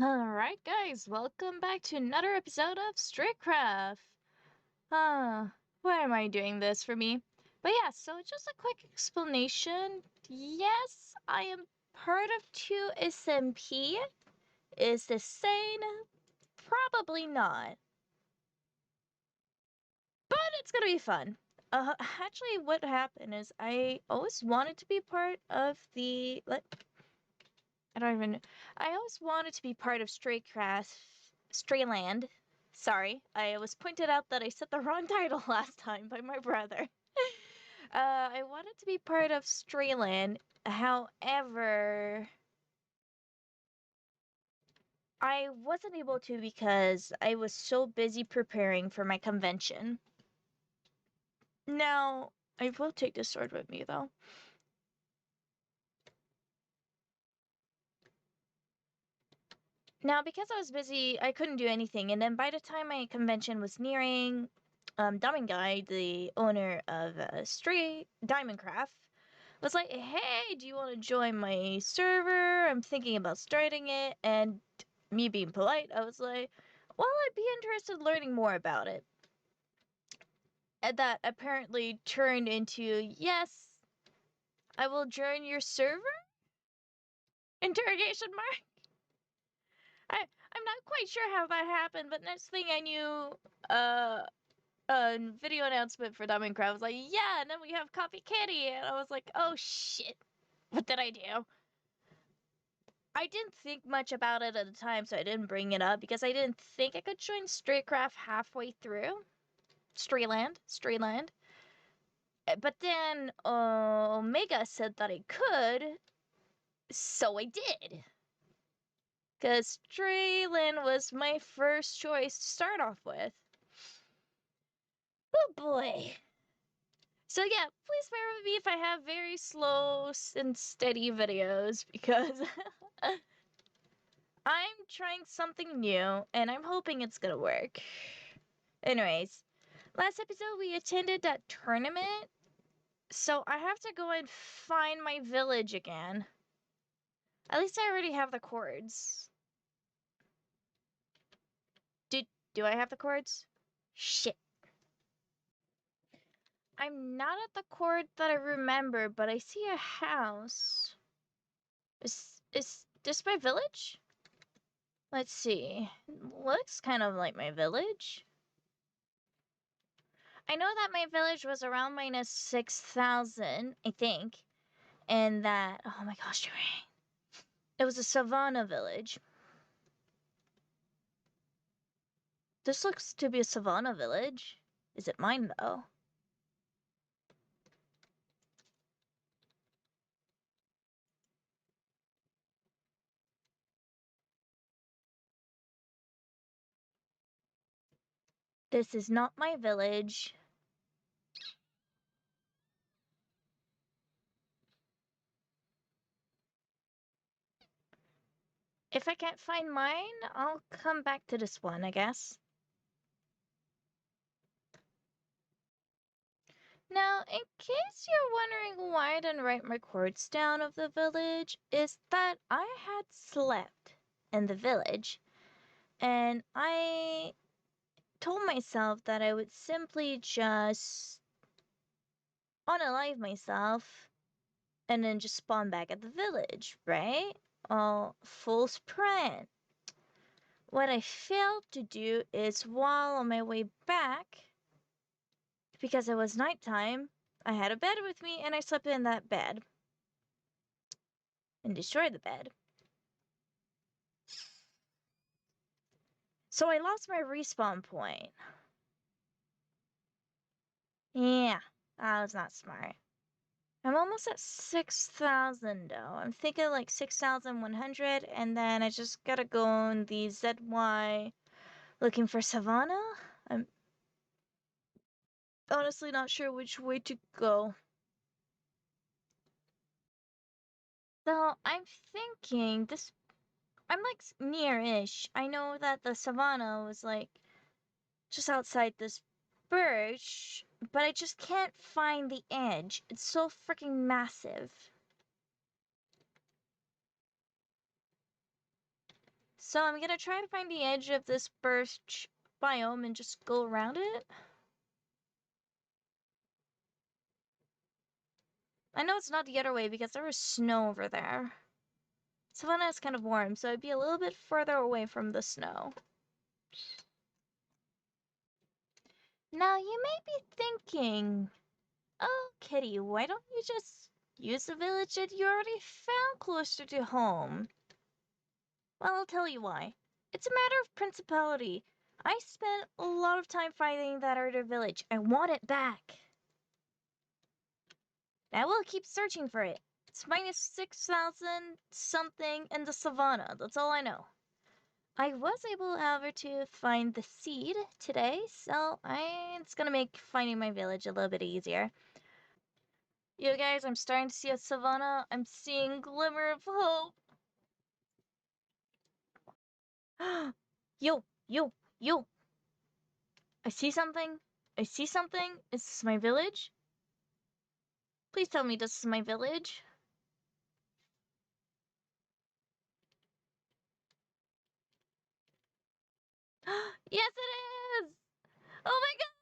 Alright guys, welcome back to another episode of Straycraft. Why am I doing this for me? But yeah, so just a quick explanation. Yes, I am part of 2SMP. Is this sane? Probably not. But it's gonna be fun. Actually what happened is I always wanted to be part of the... I don't even... I always wanted to be part of Strayland. Sorry, I was pointed out that I said the wrong title last time by my brother. I wanted to be part of Strayland, however... I wasn't able to because I was so busy preparing for my convention. Now, I will take this sword with me, though. Now, because I was busy, I couldn't do anything, and then by the time my convention was nearing, Diamond Guy, the owner of Stray Diamond Craft, was like, "Hey, do you want to join my server? I'm thinking about starting it." And me being polite, I was like, "Well, I'd be interested in learning more about it." And that apparently turned into, "Yes, I will join your server?" Interrogation mark. I'm not quite sure how that happened, but next thing I knew, a video announcement for Diamond Craft was like, "Yeah," and then we have Copy Kitty, and I was like, "Oh shit, what did I do?" I didn't think much about it at the time, so I didn't bring it up because I didn't think I could join Straycraft halfway through. Strayland. But then Omega said that I could, so I did. Because Strayland was my first choice to start off with. Oh boy. So yeah, please bear with me if I have very slow and steady videos because I'm trying something new and I'm hoping it's gonna work. Anyways, last episode we attended that tournament, so I have to go and find my village again. At least I already have the chords. Do I have the chords? Shit. I'm not at the chord that I remember, but I see a house. Is this my village? Let's see. Looks kind of like my village. I know that my village was around minus 6,000, I think. And that, oh my gosh, you're right. It was a savanna village. This looks to be a savanna village. Is it mine, though? This is not my village. If I can't find mine, I'll come back to this one, I guess. Now, in case you're wondering why I didn't write my chords down of the village, is that I had slept in the village, and I told myself that I would simply just unalive myself and then just spawn back at the village, right? Full sprint. What I failed to do is while on my way back, because it was nighttime, I had a bed with me and I slept in that bed and destroyed the bed. So I lost my respawn point. Yeah, that was not smart. I'm almost at 6,000 though. I'm thinking like 6,100, and then I just gotta go on the ZY looking for Savannah. I'm honestly not sure which way to go. So I'm thinking this. I'm like near-ish. I know that the Savannah was like just outside this birch, but I just can't find the edge. It's so freaking massive. So I'm gonna try to find the edge of this birch biome and just go around it. I know it's not the other way because there was snow over there. Savannah is kind of warm, so I'd be a little bit further away from the snow. Now you may be thinking, oh, Kitty, why don't you just use the village that you already found closer to home? Well, I'll tell you why. It's a matter of principality. I spent a lot of time finding that other village. I want it back. I will keep searching for it. It's minus 6,000 something in the savannah. That's all I know. I was able, however, to find the seed today, so it's gonna make finding my village a little bit easier. You guys, I'm starting to see a savannah. I'm seeing glimmer of hope. Yo, yo, yo. I see something. I see something. Is this my village? Please tell me this is my village. Yes, it is! Oh my god!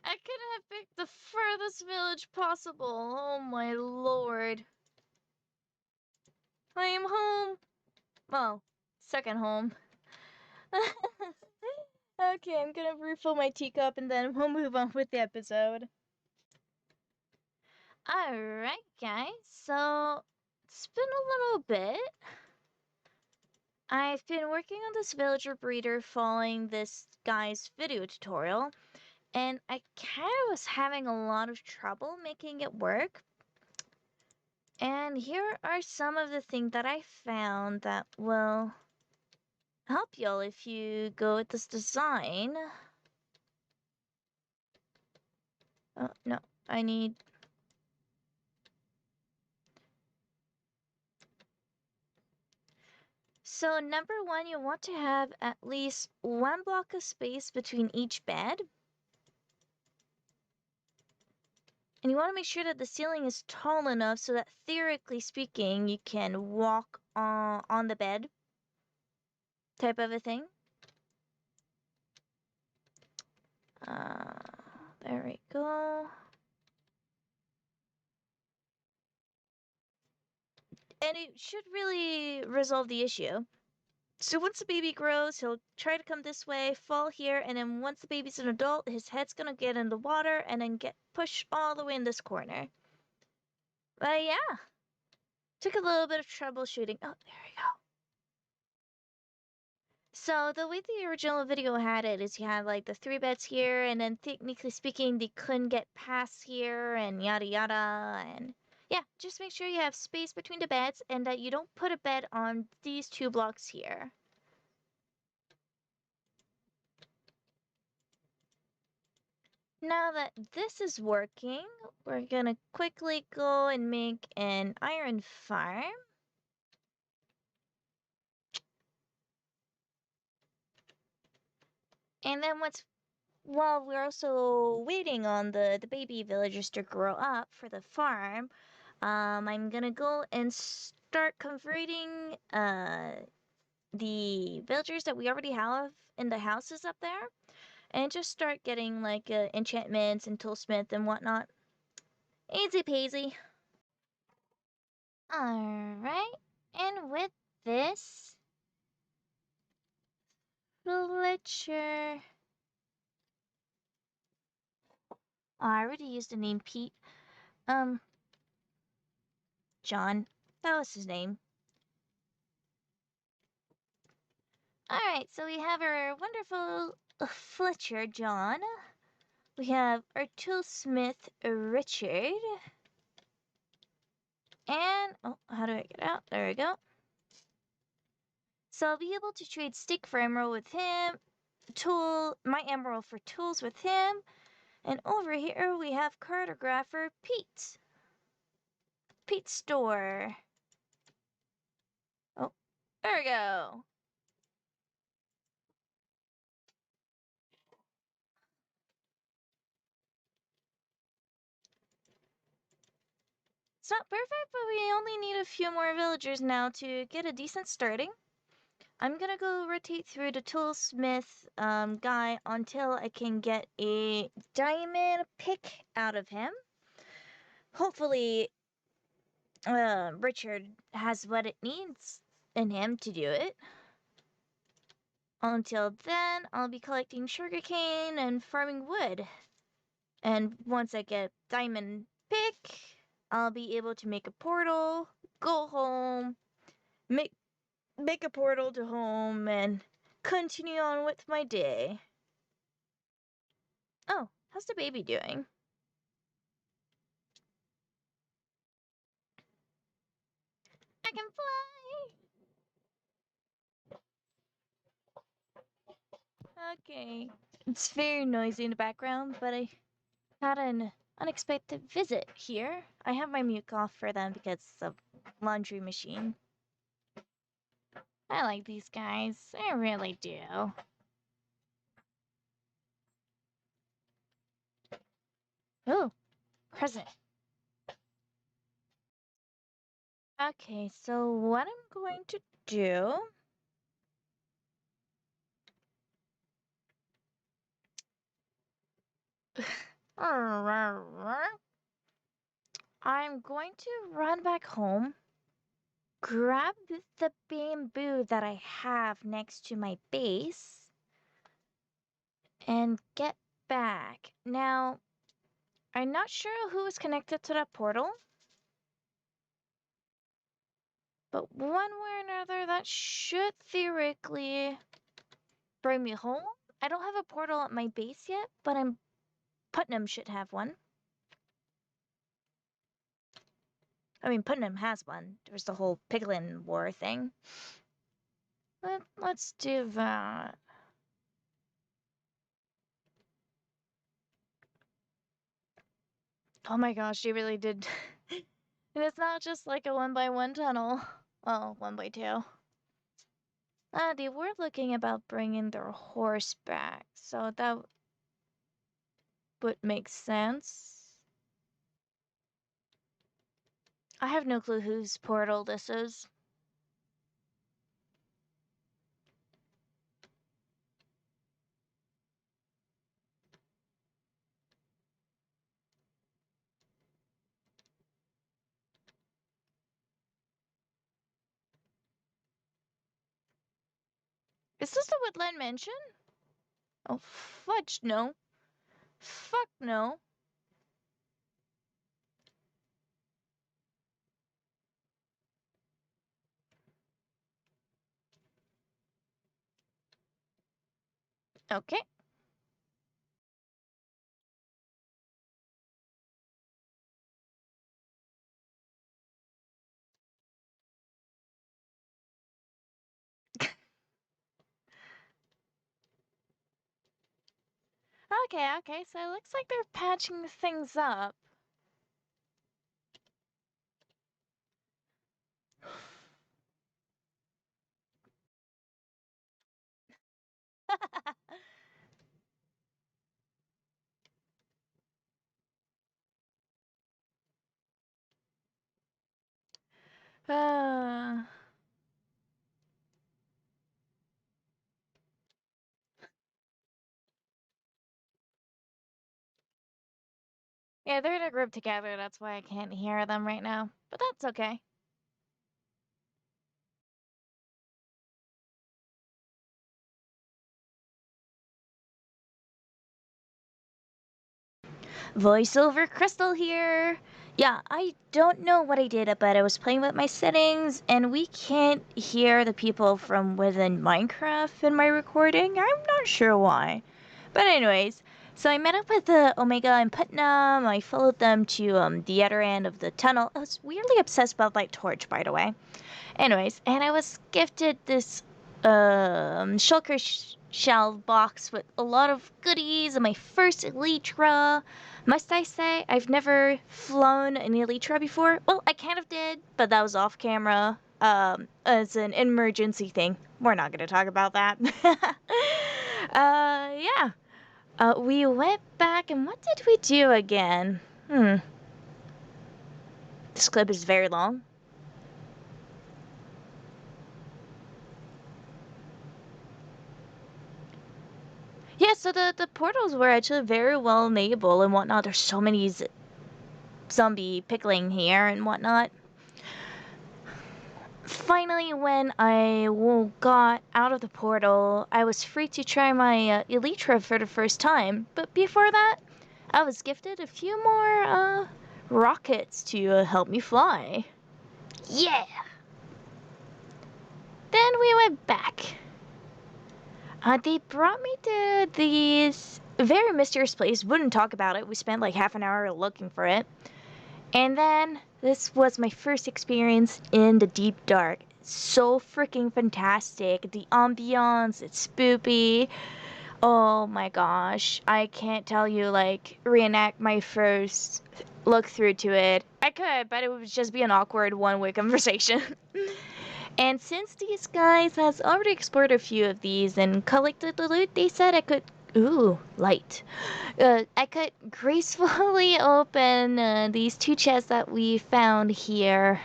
I couldn't have picked the furthest village possible. Oh my lord. I am home. Well, second home. Okay, I'm gonna refill my teacup and then we'll move on with the episode. Alright, guys, so it's been a little bit. I've been working on this villager breeder following this guy's video tutorial, and I kind of was having a lot of trouble making it work. And here are some of the things that I found that will help y'all if you go with this design. Oh, no, I need... So number one, you want to have at least one block of space between each bed. And you want to make sure that the ceiling is tall enough so that theoretically speaking, you can walk on the bed type of a thing. There we go. And it should really resolve the issue. So once the baby grows, he'll try to come this way, fall here, and then once the baby's an adult, his head's gonna get in the water and then get pushed all the way in this corner. But yeah, took a little bit of troubleshooting. Oh, there we go. So the way the original video had it is you had like the 3 beds here, and then technically speaking, they couldn't get past here and yada yada, and yeah, just make sure you have space between the beds and that you don't put a bed on these 2 blocks here. Now that this is working, we're gonna quickly go and make an iron farm. And then while we're also waiting on the baby villagers to grow up for the farm, I'm gonna go and start converting the villagers that we already have in the houses up there, and just start getting like enchantments and toolsmith and whatnot. Easy peasy. Alright, and with this villager... Oh, I already used the name Pete. John. That was his name. Alright, so we have our wonderful Fletcher John. We have our toolsmith Richard. And, oh, how do I get out? There we go. So I'll be able to trade stick for emerald with him, my emerald for tools with him, and over here we have cartographer Pete. Pete's store. Oh, there we go. It's not perfect, but we only need a few more villagers now to get a decent starting. I'm gonna go rotate through the toolsmith guy until I can get a diamond pick out of him. Hopefully, Richard has what it needs in him to do it. Until then, I'll be collecting sugarcane and farming wood. And once I get diamond pick, I'll be able to make a portal, go home, make a portal to home, and continue on with my day. Oh, how's the baby doing? I can fly! Okay. It's very noisy in the background, but I had an unexpected visit here. I have my mute off for them because it's a laundry machine. I like these guys. I really do. Oh, present. Okay, so what I'm going to do... I'm going to run back home, grab the bamboo that I have next to my base, and get back. Now, I'm not sure who is connected to that portal, but one way or another, that should theoretically bring me home. I don't have a portal at my base yet, but Putnam should have one. I mean, Putnam has one. There's the whole Piglin War thing. Let's do that. Oh my gosh, they really did. And it's not just like a 1x1 tunnel. Well, 1x2. They were looking about bringing their horse back, so that would make sense. I have no clue whose portal this is. Is this the Woodland Mansion? Oh, fudge, no. Fuck no. Okay. Okay, so it looks like they're patching things up. uh... Yeah, they're in a group together, that's why I can't hear them right now. But that's okay. Voiceover Crystal here. Yeah, I don't know what I did, but I was playing with my settings, and we can't hear the people from within Minecraft in my recording. I'm not sure why. But anyways, so I met up with Omega and Putnam. I followed them to the other end of the tunnel. I was weirdly obsessed about Light Torch, by the way. Anyways, and I was gifted this shulker shell box with a lot of goodies and my first Elytra. Must I say, I've never flown an Elytra before. Well, I kind of did, but that was off camera. As an emergency thing. We're not gonna talk about that. Yeah. We went back and what did we do again? This clip is very long. Yeah, so the portals were actually very well enabled and whatnot. There's so many zombie pickling here and whatnot. Finally, when I got out of the portal, I was free to try my Elytra for the first time. But before that, I was gifted a few more rockets to help me fly. Yeah! Then we went back. They brought me to this very mysterious place. Wouldn't talk about it. We spent like half an hour looking for it. And then this was my first experience in the deep dark. It's so freaking fantastic. The ambiance, it's spoopy. Oh my gosh. I can't tell you, like, reenact my first look through to it. I could, but it would just be an awkward one-way conversation. And since these guys has already explored a few of these and collected the loot, they said I could... Ooh, light. I could gracefully open these two chests that we found here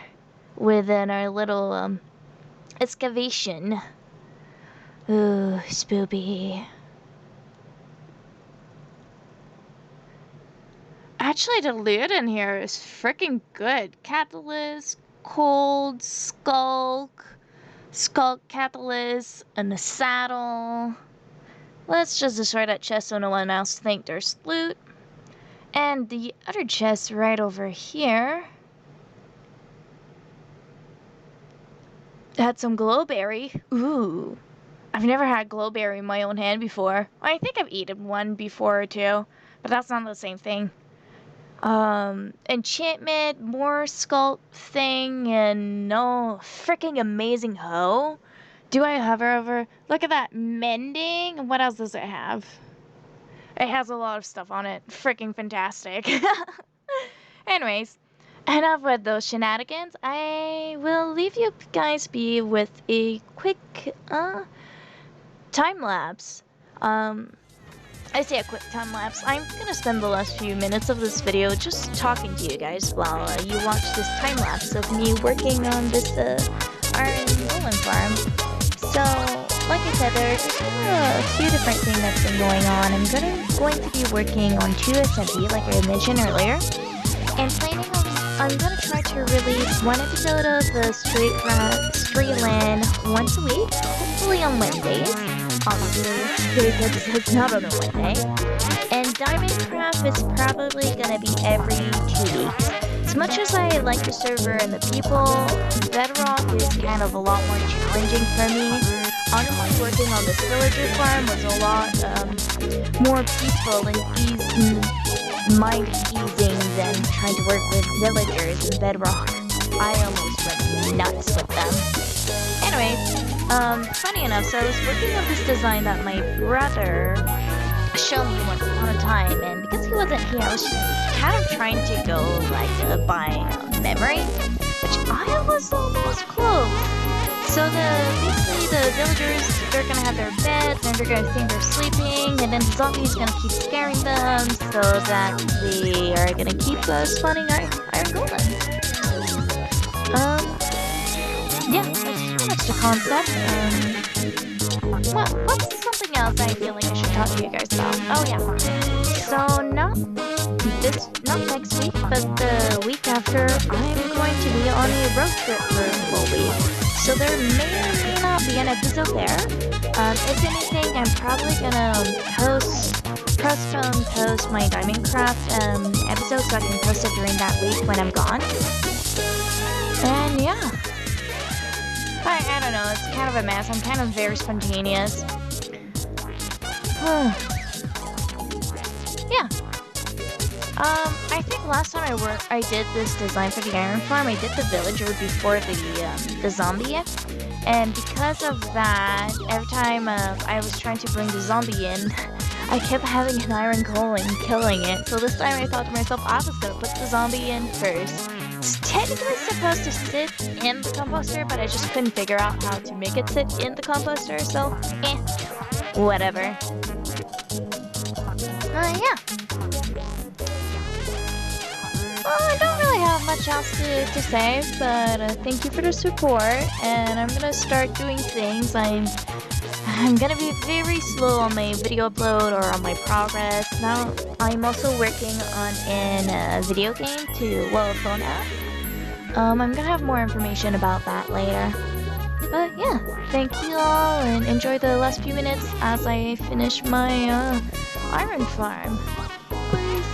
within our little excavation. Ooh, spoopy. Actually, the loot in here is freaking good. Catalyst, cold, skulk catalyst, and a saddle. Let's just destroy that chest so no one else thinks there's loot. And the other chest right over here had some glowberry. Ooh. I've never had glowberry in my own hand before. I think I've eaten one before or two, but that's not the same thing. Enchantment, more sculpt thing, and no freaking amazing hoe. Do I hover over? Look at that. Mending. What else does it have? It has a lot of stuff on it. Freaking fantastic. Anyways, enough with those shenanigans. I will leave you guys be with a quick time lapse. I say a quick time lapse. I'm gonna spend the last few minutes of this video just talking to you guys while you watch this time lapse of me working on this iron golem farm. So, like I said, there's a few different things that's been going on. I'm going to be working on 2 SMP, like I mentioned earlier, and I'm gonna try to release one episode of the strayland once a week, hopefully on Wednesdays. Obviously, today's episode's not on a Wednesday. And Diamond Craft is probably gonna be every 2 weeks. As much as I like the server and the people, Bedrock is kind of a lot more challenging for me. Honestly, working on this villager farm was a lot more peaceful and mind-easing than trying to work with villagers in Bedrock. I almost went nuts with them. Anyways, funny enough, so I was working on this design that my brother showed me once upon a time, and because he wasn't here, I was just kind of trying to go, like, by memory, which I was almost close. So basically the villagers, they're gonna have their beds, and they're gonna think they're sleeping, and then the zombies gonna keep scaring them, so that they are gonna keep spawning iron golems. Yeah, that's pretty much the concept. What's something else I feel like I should talk to you guys about? Oh yeah. So not next week, but the week after, I'm going to be on a road trip for a full week. So there may or may not be an episode there. If anything, I'm probably gonna post my Diamond Craft episode so I can post it during that week when I'm gone. And yeah. I don't know, it's kind of a mess. I'm kind of very spontaneous. Yeah. I think last time I did this design for the iron farm, I did the villager before the zombie. And because of that, every time I was trying to bring the zombie in, I kept having an iron golem and killing it. So this time I thought to myself, I was gonna put the zombie in first. It's technically supposed to sit in the composter, but I just couldn't figure out how to make it sit in the composter, so whatever. Yeah. Well, I don't really have have much else to say, but thank you for the support, and I'm gonna start doing things. I'm gonna be very slow on my video upload or on my progress. Now I'm also working on a video game phone app. I'm gonna have more information about that later. But yeah, thank you all, and enjoy the last few minutes as I finish my iron farm. Please.